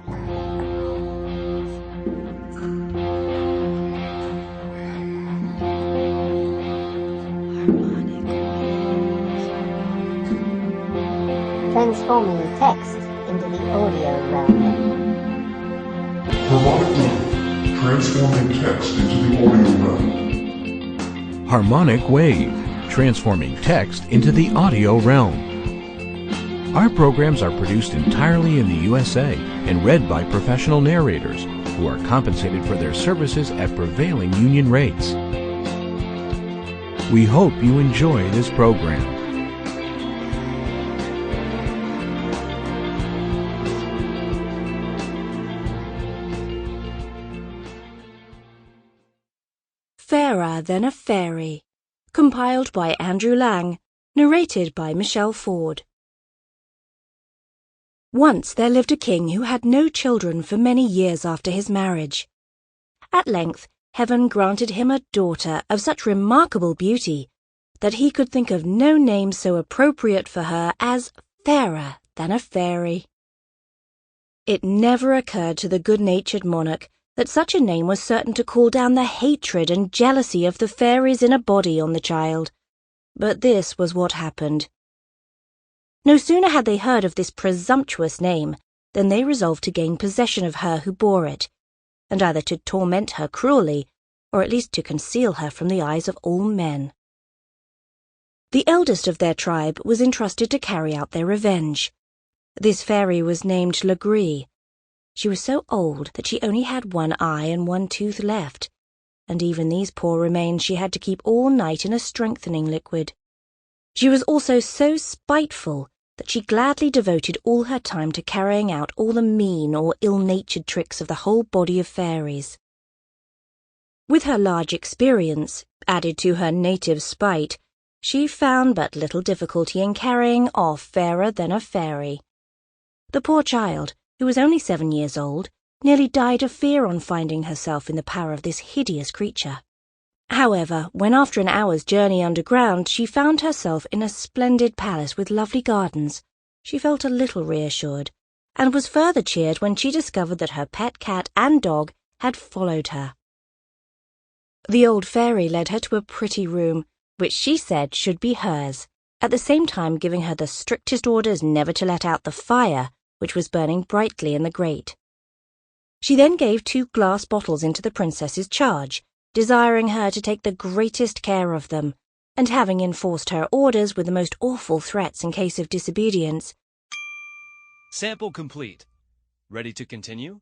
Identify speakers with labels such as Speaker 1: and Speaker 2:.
Speaker 1: Transforming text into the audio realm.
Speaker 2: Harmonic Wave, transforming text into the audio realm.
Speaker 3: Harmonic Wave, transforming text into the audio realm. Our programs are produced entirely in the USA and read by professional narrators who are compensated for their services at prevailing union rates. We hope you enjoy this program.
Speaker 4: Fairer Than a Fairy, compiled by Andrew Lang, narrated by Michelle Ford. Once there lived a king who had no children for many years after his marriage. At length, heaven granted him a daughter of such remarkable beauty that he could think of no name so appropriate for her as Fairer Than a Fairy. It never occurred to the good-natured monarch that such a name was certain to call down the hatred and jealousy of the fairies in a body on the child. But this was what happened. No sooner had they heard of this presumptuous name than they resolved to gain possession of her who bore it, and either to torment her cruelly, or at least to conceal her from the eyes of all men. The eldest of their tribe was entrusted to carry out their revenge. This fairy was named Lagree. She was so old that she only had one eye and one tooth left, and even these poor remains she had to keep all night in a strengthening liquid. She was also so spiteful that she gladly devoted all her time to carrying out all the mean or ill-natured tricks of the whole body of fairies. With her large experience, added to her native spite, she found but little difficulty in carrying off Fairer Than a Fairy. The poor child, who was only 7 years old, nearly died of fear on finding herself in the power of this hideous creature. However, when after an hour's journey underground she found herself in a splendid palace with lovely gardens, she felt a little reassured, and was further cheered when she discovered that her pet cat and dog had followed her. The old fairy led her to a pretty room, which she said should be hers, at the same time giving her the strictest orders never to let out the fire, which was burning brightly in the grate. She then gave 2 glass bottles into the princess's charge, desiring her to take the greatest care of them, and having enforced her orders with the most awful threats in case of disobedience.
Speaker 5: Sample complete. Ready to continue?